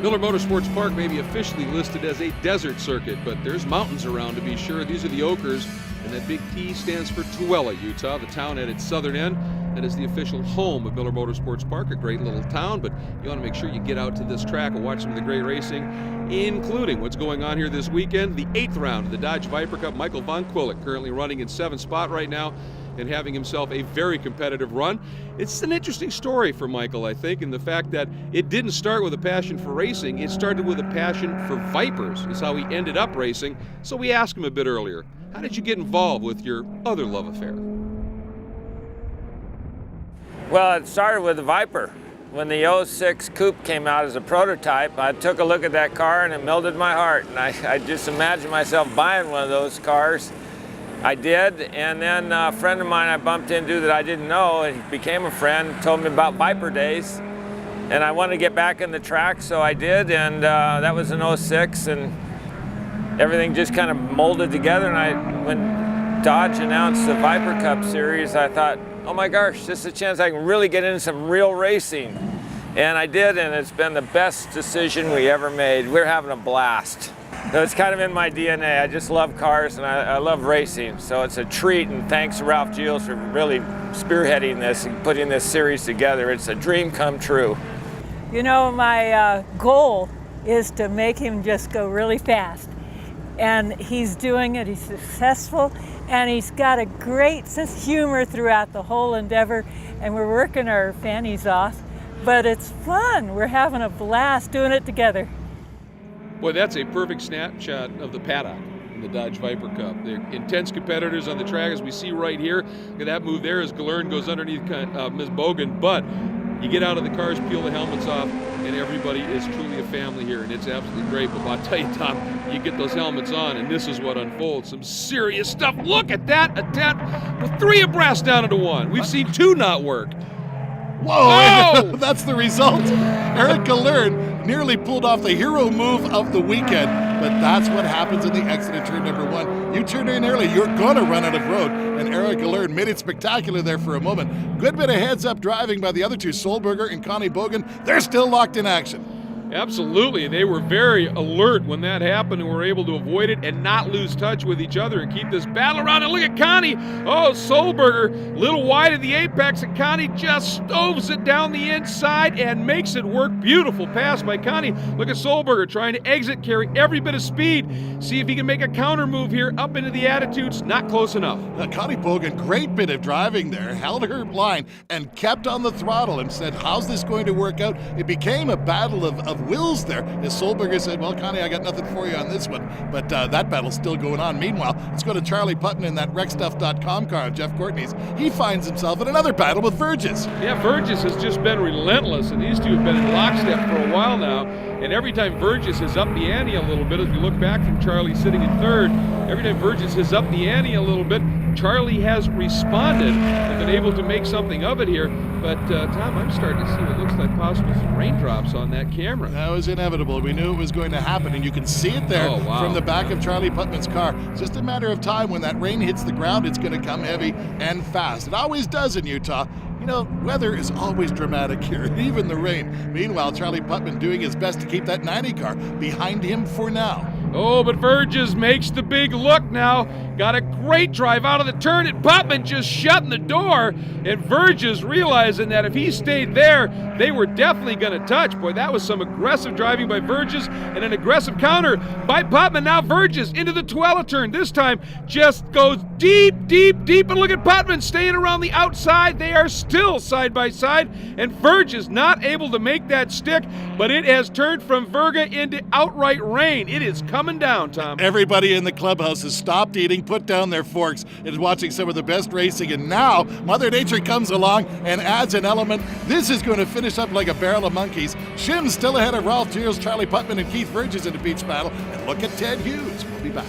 Miller Motorsports Park may be officially listed as a desert circuit, but there's mountains around to be sure. These are the Ochres, and that big T stands for Tooele, Utah, the town at its southern end. That is the official home of Miller Motorsports Park, a great little town, but you want to make sure you get out to this track and watch some of the great racing, including what's going on here this weekend, the 8th round of the Dodge Viper Cup. Michael von Quillick currently running in 7th spot right now and having himself a very competitive run. It's an interesting story for Michael, I think, in the fact that it didn't start with a passion for racing. It started with a passion for Vipers, is how he ended up racing. So we asked him a bit earlier, how did you get involved with your other love affair? Well, it started with the Viper. When the 06 Coupe came out as a prototype, I took a look at that car and it melted my heart. And I just imagined myself buying one of those cars. I did, and then a friend of mine I bumped into that I didn't know, and he became a friend, told me about Viper days. And I wanted to get back in the track, so I did, and that was in 06, and everything just kind of molded together. And when Dodge announced the Viper Cup series, I thought, oh my gosh, this is a chance I can really get into some real racing. And I did, and it's been the best decision we ever made. We're having a blast. So it's kind of in my DNA. I just love cars and I love racing. So it's a treat, and thanks to Ralph Giles for really spearheading this and putting this series together. It's a dream come true. You know, my goal is to make him just go really fast. And he's doing it, he's successful, and he's got a great sense of humor throughout the whole endeavor, and we're working our fannies off. But it's fun. We're having a blast doing it together. Boy, that's a perfect snapshot of the paddock in the Dodge Viper Cup. They're intense competitors on the track, as we see right here. Look at that move there as Galern goes underneath Ms. Bogan. But you get out of the cars, peel the helmets off, and everybody is truly a family here, and it's absolutely great. But I'll tell you, Tom, you get those helmets on, and this is what unfolds. Some serious stuff. Look at that attempt with 3 abreast down into 1. We've seen 2 not work. Whoa! That's the result. Eric Galern nearly pulled off the hero move of the weekend, but that's what happens in the exit of turn number 1. You turn in early, you're going to run out of road, and Eric Galern made it spectacular there for a moment. Good bit of heads-up driving by the other 2, Solberger and Connie Bogan. They're still locked in action. Absolutely. They were very alert when that happened and were able to avoid it and not lose touch with each other and keep this battle around. And look at Connie. Oh, Solberger, a little wide of the apex, and Connie just stoves it down the inside and makes it work. Beautiful pass by Connie. Look at Solberger trying to exit, carry every bit of speed. See if he can make a counter move here up into the attitudes. Not close enough. Connie Bogan, great bit of driving there, held her line and kept on the throttle and said, how's this going to work out? It became a battle of wills there, as Solberger said, well, Connie, I got nothing for you on this one. But that battle's still going on. Meanwhile, let's go to Charlie Putton in that wreckstuff.com car, Jeff Courtney's. He finds himself in another battle with Verges. Yeah, Verges has just been relentless, and these 2 have been in lockstep for a while now. And every time Verges has upped the ante a little bit, as we look back from Charlie sitting in 3rd, every time Verges has upped the ante a little bit, Charlie has responded and been able to make something of it here. But, Tom, I'm starting to see what looks like possible some raindrops on that camera. That was inevitable. We knew it was going to happen, and you can see it there from the back of Charlie Putman's car. It's just a matter of time. When that rain hits the ground, it's going to come heavy and fast. It always does in Utah. You know, weather is always dramatic here, even the rain. Meanwhile, Charlie Putman doing his best to keep that 90 car behind him for now. Oh, but Verges makes the big look now. Got a great drive out of the turn, and Putman just shutting the door, and Verges realizing that if he stayed there, they were definitely going to touch. Boy, that was some aggressive driving by Verges and an aggressive counter by Putman. Now Verges into the Tooele turn. This time just goes deep, deep, deep, and look at Putman staying around the outside. They are still side by side, and Verges not able to make that stick, but it has turned from Verga into outright rain. It is coming down, Tom. Everybody in the clubhouse has stopped eating, put down their forks, and is watching some of the best racing, and now Mother Nature comes along and adds an element. This is going to finish up like a barrel of monkeys. Shim's still ahead of Ralph Giles, Charlie Putman, and Keith Verges in the beach battle, and look at Ted Hughes. We'll be back.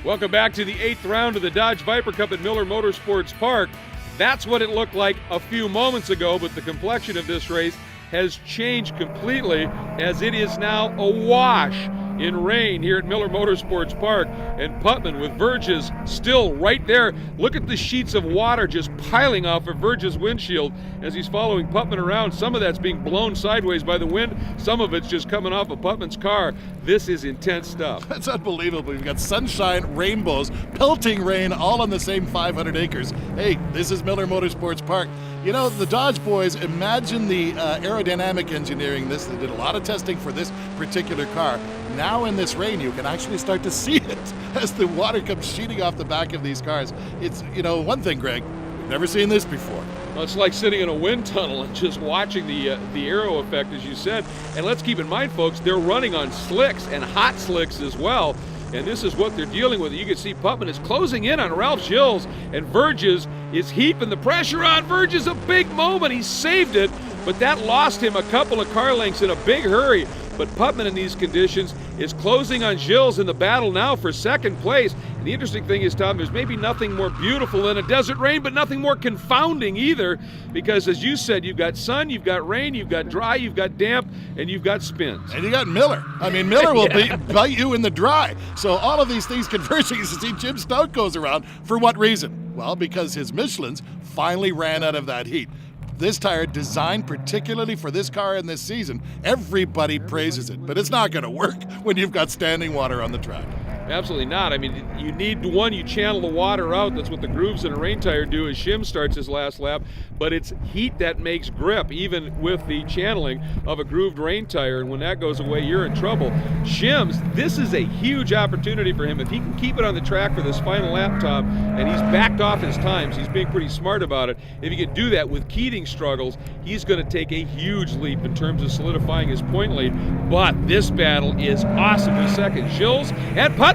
Welcome back to the 8th round of the Dodge Viper Cup at Miller Motorsports Park. That's what it looked like a few moments ago, but the complexion of this race has changed completely, as it is now a wash. in rain here at Miller Motorsports Park, and Putman with Verges still right there. Look at the sheets of water just piling off of Verges' windshield as he's following Putman around. Some of that's being blown sideways by the wind, some of it's just coming off of Putman's car. This is intense stuff. That's unbelievable. We've got sunshine, rainbows, pelting rain, all on the same 500 acres. Hey, this is Miller Motorsports Park. You know, the Dodge boys, imagine the aerodynamic engineering this. They did a lot of testing for this particular car. Now in this rain, you can actually start to see it as the water comes sheeting off the back of these cars. It's, you know, one thing, Greg, we've never seen this before. Well, it's like sitting in a wind tunnel and just watching the aero effect, as you said. And let's keep in mind, folks, they're running on slicks and hot slicks as well. And this is what they're dealing with. You can see Putman is closing in on Ralph Gilles, and Verges is heaping the pressure on. Verges, a big moment. He saved it, but that lost him a couple of car lengths in a big hurry. But Putman in these conditions is closing on Gilles in the battle now for second place. And the interesting thing is, Tom, there's maybe nothing more beautiful than a desert rain, but nothing more confounding either, because as you said, you've got sun, you've got rain, you've got dry, you've got damp, and you've got spins. And you got Miller. I mean, Miller will bite you in the dry. So all of these things converging. You see Jim Stout goes around. For what reason? Well, because his Michelins finally ran out of that heat. This tire, designed particularly for this car in this season, everybody praises it, but it's not going to work when you've got standing water on the track. Absolutely not. I mean, you need one, you channel the water out. That's what the grooves in a rain tire do as Shim starts his last lap. But it's heat that makes grip, even with the channeling of a grooved rain tire. And when that goes away, you're in trouble. Shim's, this is a huge opportunity for him. If he can keep it on the track for this final lap, Tom, and he's backed off his times, he's being pretty smart about it. If he can do that with Keating struggles, he's going to take a huge leap in terms of solidifying his point lead. But this battle is awesome for second. Gilles and Putman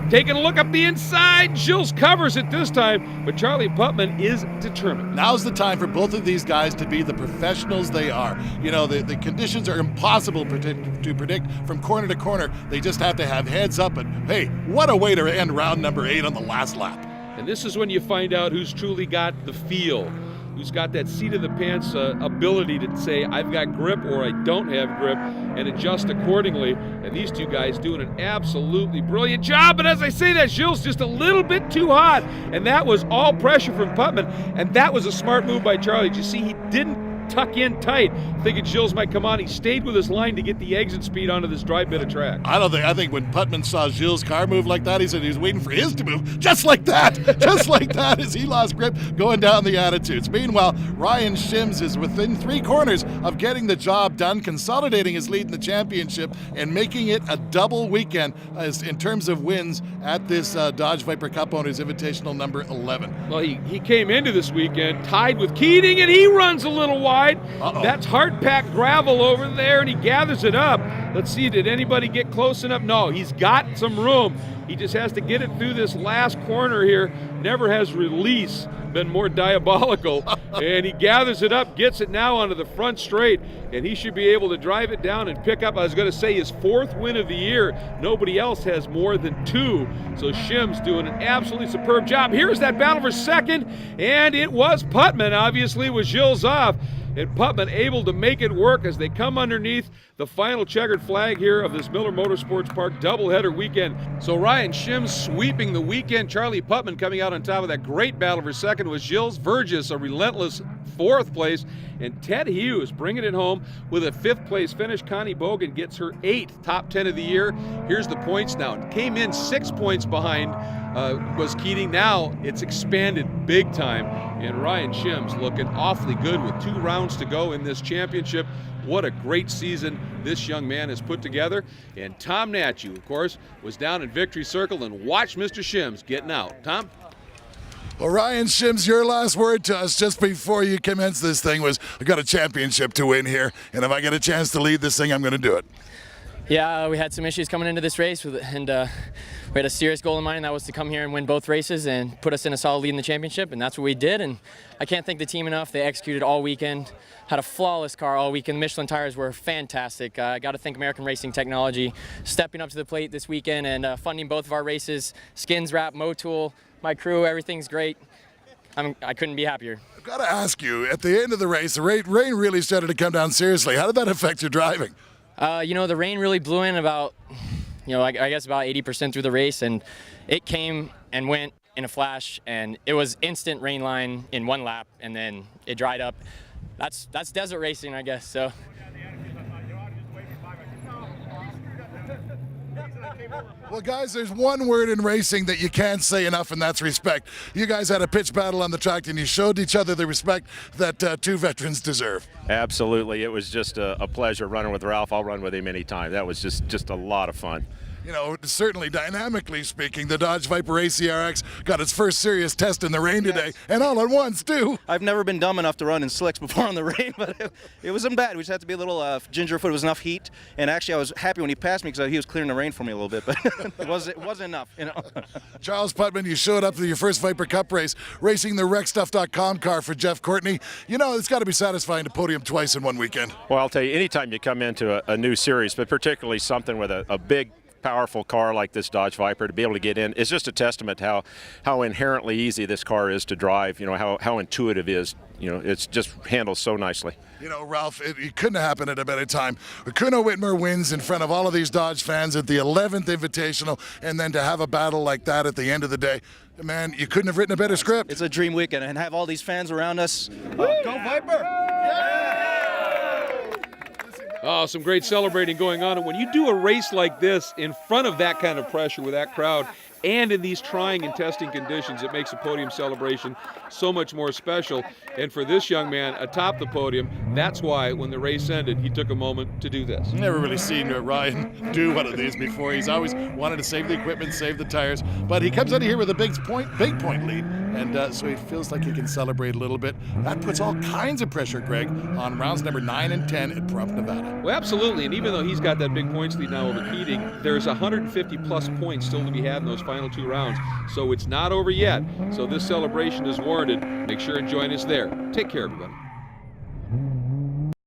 taking a look up the inside. Gilles covers it this time, but Charlie Putman is determined. Now's the time for both of these guys to be the professionals they are. You know, the conditions are impossible to predict from corner to corner. They just have to have heads up, and hey, what a way to end round number 8 on the last lap. And this is when you find out who's truly got the feel, who's got that seat of the pants ability to say, I've got grip or I don't have grip, and adjust accordingly. And these two guys doing an absolutely brilliant job. But as I say that, Gilles just a little bit too hot. And that was all pressure from Putman. And that was a smart move by Charlie. Did you see he didn't tuck in tight, thinking Gilles might come on? He stayed with his line to get the exit speed onto this dry bit of track. I think when Putman saw Gilles' car move like that, he said he was waiting for his to move, just like that, as he lost grip going down the attitudes. Meanwhile, Ryan Shims is within 3 corners of getting the job done, consolidating his lead in the championship and making it a double weekend as in terms of wins at this Dodge Viper Cup Owners Invitational number 11. Well, he came into this weekend tied with Keating, and he runs a little wide. That's hard-packed gravel over there, and he gathers it up. Let's see, did anybody get close enough? No, he's got some room. He just has to get it through this last corner here. Never has release been more diabolical. And he gathers it up, gets it now onto the front straight, and he should be able to drive it down and pick up, I was going to say, his 4th win of the year. Nobody else has more than 2. So Shim's doing an absolutely superb job. Here's that battle for second, and it was Putman, obviously, with Gilles off. And Putman able to make it work as they come underneath the final checkered flag here of this Miller Motorsports Park doubleheader weekend. So Ryan Shims sweeping the weekend. Charlie Putman coming out on top of that great battle for second with Gilles. Verges a relentless 4th place. And Ted Hughes bringing it home with a 5th place finish. Connie Bogan gets her 8th top 10 of the year. Here's the points now. Came in 6 points behind was Keating. Now it's expanded big time. And Ryan Shims looking awfully good with 2 rounds to go in this championship. What a great season this young man has put together. And Tom Natchew, of course, was down in Victory Circle and watched Mr. Shims getting out. Tom? Well, Ryan Shims, your last word to us just before you commence this thing was, I got a championship to win here, and if I get a chance to lead this thing, I'm going to do it. Yeah, we had some issues coming into this race, and we had a serious goal in mind, and that was to come here and win both races and put us in a solid lead in the championship, and that's what we did. And I can't thank the team enough. They executed all weekend, had a flawless car all weekend. The Michelin tires were fantastic. I got to thank American Racing Technology stepping up to the plate this weekend and funding both of our races. Skins Wrap, Motul, my crew, everything's great. I couldn't be happier. I've got to ask you, at the end of the race, the rain really started to come down seriously. How did that affect your driving? You know, the rain really blew in about I guess about 80% through the race, and it came and went in a flash, and it was instant rain line in one lap, and then it dried up. That's desert racing, I guess. So. Well, guys, there's one word in racing that you can't say enough, and that's respect. You guys had a pitch battle on the track, and you showed each other the respect that two veterans deserve. Absolutely. It was just a pleasure running with Ralph. I'll run with him anytime. That was just a lot of fun. You know, certainly dynamically speaking, the Dodge Viper acr-x got its first serious test in the rain today, and all at once, too. I've never been dumb enough to run in slicks before in the rain, but it wasn't bad. We just had to be a little gingerfoot. It was enough heat, and actually I was happy when he passed me because he was clearing the rain for me a little bit, but it wasn't enough, you know. Charles Putman, you showed up to your first Viper Cup race, racing the RecStuff.com car for Jeff Courtney. You know, it's got to be satisfying to podium twice in one weekend. Well, I'll tell you, anytime you come into a new series, but particularly something with a big, powerful car like this Dodge Viper, to be able to get in is just a testament to how inherently easy this car is to drive, you know, how intuitive it is. You know, it's just handles so nicely. You know, Ralph, it couldn't have happened at a better time. Kuno Whitmer wins in front of all of these Dodge fans at the 11th Invitational, and then to have a battle like that at the end of the day, man, you couldn't have written a better script. It's a dream weekend, and have all these fans around us. Go Viper! Oh, some great celebrating going on. And when you do a race like this in front of that kind of pressure with that crowd and in these trying and testing conditions, it makes a podium celebration so much more special. And for this young man atop the podium, that's why when the race ended, he took a moment to do this. Never really seen Ryan do one of these before. He's always wanted to save the equipment, save the tires, but he comes out of here with a big point lead, and so he feels like he can celebrate a little bit. That puts all kinds of pressure, Greg, on rounds number 9 and 10 at Pahrump, Nevada. Well, absolutely, and even though he's got that big points lead now over Keating, there's 150 plus points still to be had in those final 2 rounds, so it's not over yet. So this celebration is warranted. Make sure and join us there. Take care, everybody.